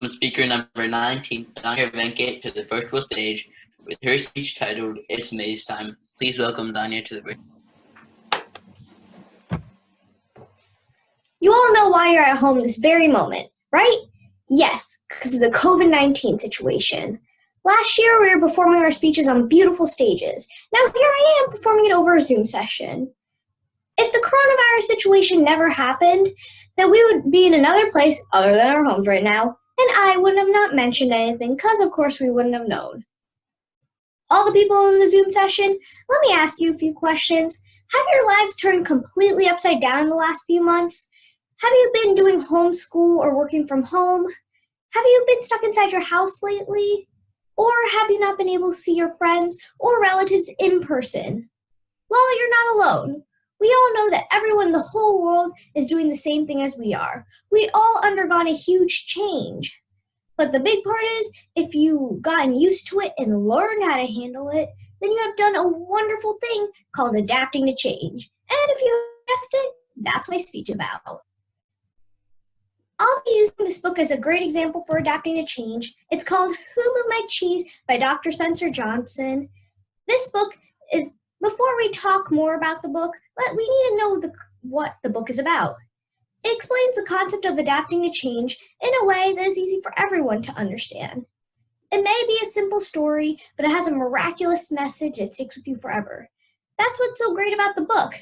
Speaker number 19, Dhaniya Venkat, to the virtual stage with her speech titled, It's Maze Time. Please welcome Dhaniya to the virtual. You all know why you're at home this very moment, right? Yes, because of the COVID-19 situation. Last year, we were performing our speeches on beautiful stages. Now here I am performing it over a Zoom session. If the coronavirus situation never happened, then we would be in another place other than our homes right now, and I would have not mentioned anything because, of course, we wouldn't have known. All the people in the Zoom session, let me ask you a few questions. Have your lives turned completely upside down in the last few months? Have you been doing homeschool or working from home? Have you been stuck inside your house lately? Or have you not been able to see your friends or relatives in person? Well, you're not alone. We all know that everyone in the whole world is doing the same thing as we are. We all undergone a huge change. But the big part is, if you've gotten used to it and learned how to handle it, then you have done a wonderful thing called adapting to change. And if you guessed it, that's what my speech is about. I'll be using this book as a great example for adapting to change. It's called Who Moved My Cheese by Dr. Spencer Johnson. This book is, before we talk more about the book, we need to know what the book is about. It explains the concept of adapting to change in a way that is easy for everyone to understand. It may be a simple story, but it has a miraculous message that sticks with you forever. That's what's so great about the book.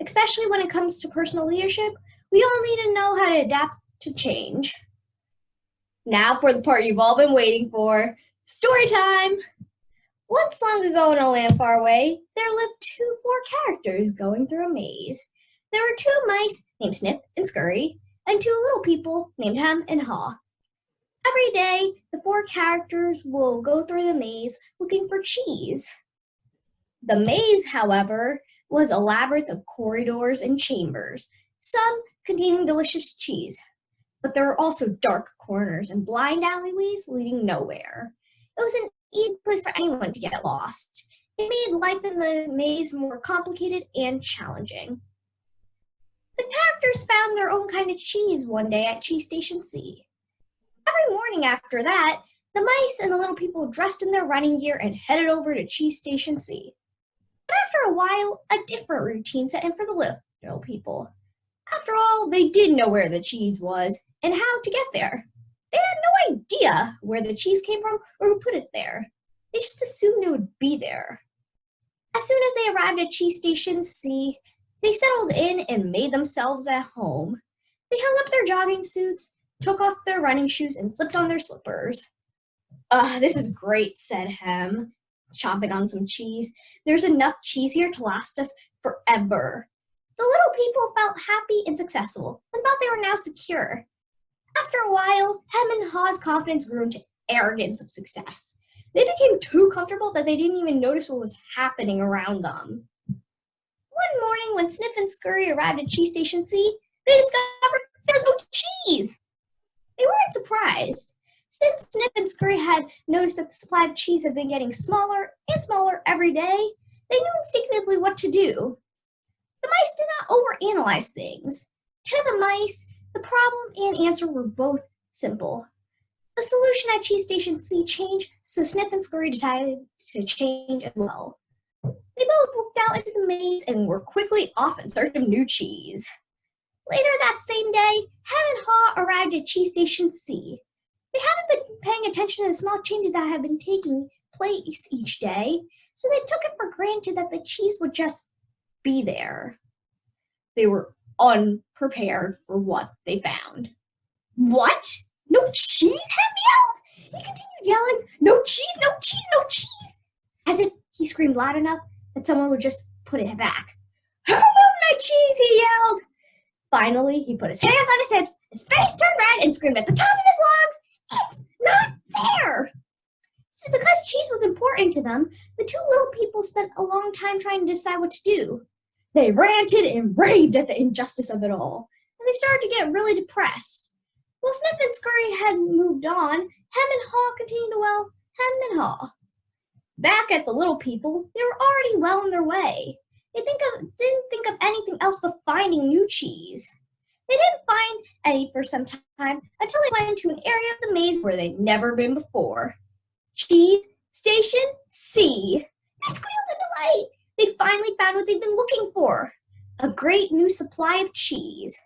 Especially when it comes to personal leadership, we all need to know how to adapt to change. Now for the part you've all been waiting for, story time! Once long ago in a land far away, there lived two poor characters going through a maze. There were two mice named Snip and Scurry, and two little people named Hem and Haw. Every day, the four characters will go through the maze looking for cheese. The maze, however, was a labyrinth of corridors and chambers, some containing delicious cheese. But there were also dark corners and blind alleyways leading nowhere. It was an easy place for anyone to get lost. It made life in the maze more complicated and challenging. The characters found their own kind of cheese one day at Cheese Station C. Every morning after that, the mice and the little people dressed in their running gear and headed over to Cheese Station C. But after a while, a different routine set in for the little people. After all, they did know where the cheese was and how to get there. They had no idea where the cheese came from or who put it there. They just assumed it would be there. As soon as they arrived at Cheese Station C, they settled in and made themselves at home. They hung up their jogging suits, took off their running shoes, and slipped on their slippers. This is great, said Hem, chomping on some cheese. There's enough cheese here to last us forever. The little people felt happy and successful and thought they were now secure. After a while, Hem and Haw's confidence grew into arrogance of success. They became too comfortable that they didn't even notice what was happening around them. One morning, when Snip and Scurry arrived at Cheese Station C, they discovered there was no cheese. They weren't surprised. Since Snip and Scurry had noticed that the supply of cheese has been getting smaller and smaller every day, they knew instinctively what to do. The mice did not overanalyze things. To the mice, the problem and answer were both simple. The solution at Cheese Station C changed, so Snip and Scurry decided to change as well. They both looked out into the maze and were quickly off in search of new cheese. Later that same day, Hem and Haw arrived at Cheese Station C. They hadn't been paying attention to the small changes that had been taking place each day, so they took it for granted that the cheese would just be there. They were unprepared for what they found. What? No cheese? Hem yelled. He continued yelling, no cheese, no cheese, no cheese, as if he screamed loud enough that someone would just put it back. Who moved my cheese? He yelled. Finally, he put his hands on his hips, his face turned red, and screamed at the top of his lungs, it's not there! So because cheese was important to them, the two little people spent a long time trying to decide what to do. They ranted and raved at the injustice of it all, and they started to get really depressed. While Snip and Scurry had moved on, Hem and Haw continued to hem and haw. Back at the little people, they were already well on their way. They didn't think of anything else but finding new cheese. They didn't find Eddie for some time until they went to an area of the maze where they'd never been before. Cheese Station C. They squealed in delight. They'd finally found what they'd been looking for, a great new supply of cheese.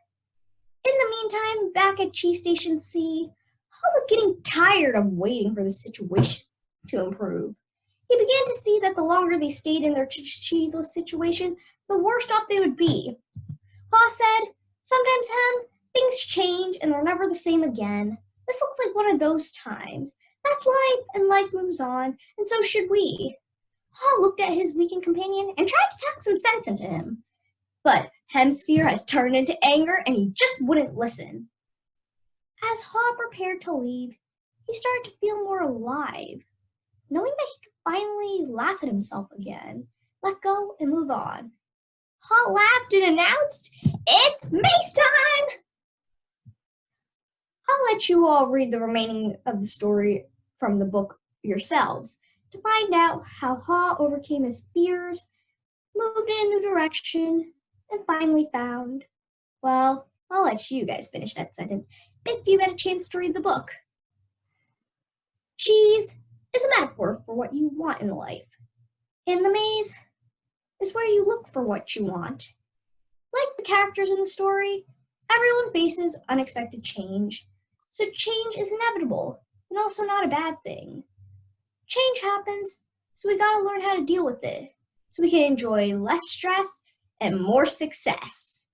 In the meantime, back at Cheese Station C, Hall was getting tired of waiting for the situation to improve. He began to see that the longer they stayed in their cheeseless situation, the worse off they would be. Hall said, "Sometimes, Hem, things change and they're never the same again. This looks like one of those times. That's life, and life moves on, and so should we." Hall looked at his weakened companion and tried to talk some sense into him. But Hem's fear has turned into anger, and he just wouldn't listen. As Hall prepared to leave, he started to feel more alive, knowing that he could finally laugh at himself again, let go, and move on. Hall laughed and announced, "It's mace time!" I'll let you all read the remaining of the story from the book yourselves to find out how Hall overcame his fears, moved in a new direction, and finally found, well, I'll let you guys finish that sentence if you get a chance to read the book. Cheese is a metaphor for what you want in life. In the maze is where you look for what you want. Like the characters in the story, everyone faces unexpected change, so change is inevitable and also not a bad thing. Change happens, so we gotta learn how to deal with it, so we can enjoy less stress and more success.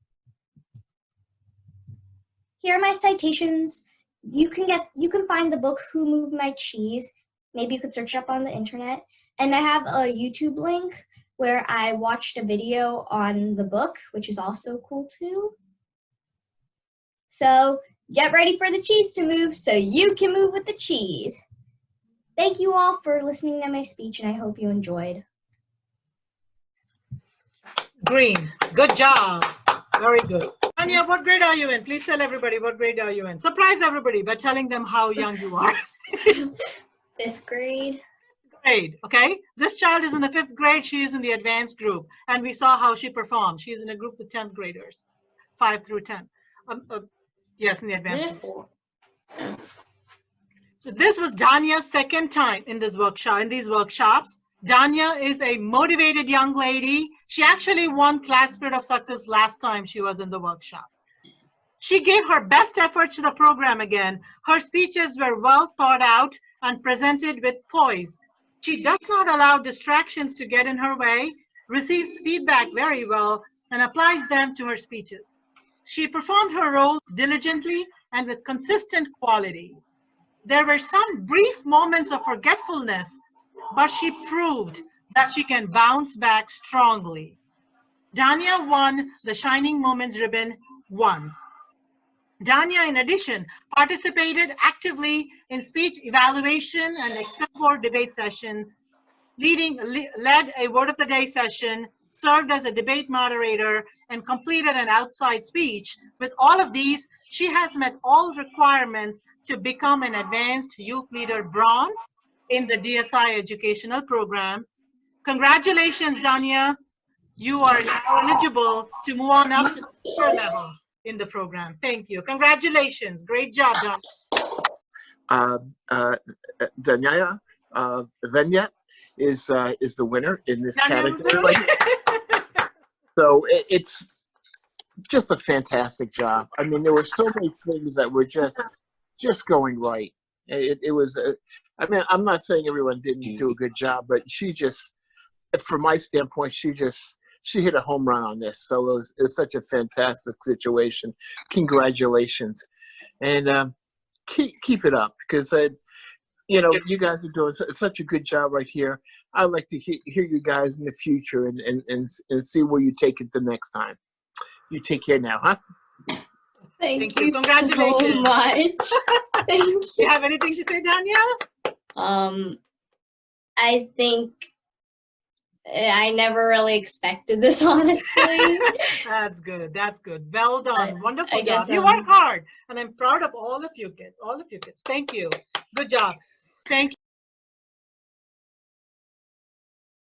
Here are my citations. You can find the book Who Moved My Cheese. Maybe you could search it up on the internet. And I have a YouTube link where I watched a video on the book, which is also cool too. So get ready for the cheese to move so you can move with the cheese. Thank you all for listening to my speech, and I hope you enjoyed. Green, good job. Very good. Dhaniya, what grade are you in? Please tell everybody what grade are you in. Surprise everybody by telling them how young you are. 5th grade. Grade, okay? This child is in the 5th grade. She is in the advanced group. And we saw how she performed. She is in a group with 10th graders, 5 through 10. Yes, in the advanced group. So this was Dhaniya's second time in this workshop, in these workshops. Dhaniya is a motivated young lady. She actually won Class Spirit of Success last time she was in the workshops. She gave her best efforts to the program again. Her speeches were well thought out and presented with poise. She does not allow distractions to get in her way, receives feedback very well, and applies them to her speeches. She performed her roles diligently and with consistent quality. There were some brief moments of forgetfulness, but she proved that she can bounce back strongly. Dhaniya won the Shining Moments ribbon once. Dhaniya, in addition, participated actively in speech evaluation and extempore debate sessions, led a word of the day session, served as a debate moderator, and completed an outside speech. With all of these, she has met all requirements to become an advanced youth leader bronze in the DSI educational program. Congratulations, Dhaniya. You are now eligible to move on up to the upper level in the program. Thank you. Congratulations. Great job, Dhaniya. Dhaniya, Venkat is the winner in this category. So it's just a fantastic job. I mean, there were so many things that were just going right. It was, I mean, I'm not saying everyone didn't do a good job, but she just, from my standpoint, she hit a home run on this. So it was such a fantastic situation. Congratulations. And keep it up, because, you know, you guys are doing such a good job right here. I'd like to hear you guys in the future and see where you take it the next time. You take care now, huh? Thank you Congratulations. so much. Thank you. You have anything to say, Dhaniya? I think I never really expected this, honestly. That's good. That's good. Well done. Wonderful guess, job. You work hard, and I'm proud of all of you kids. All of you kids. Thank you. Good job. Thank you.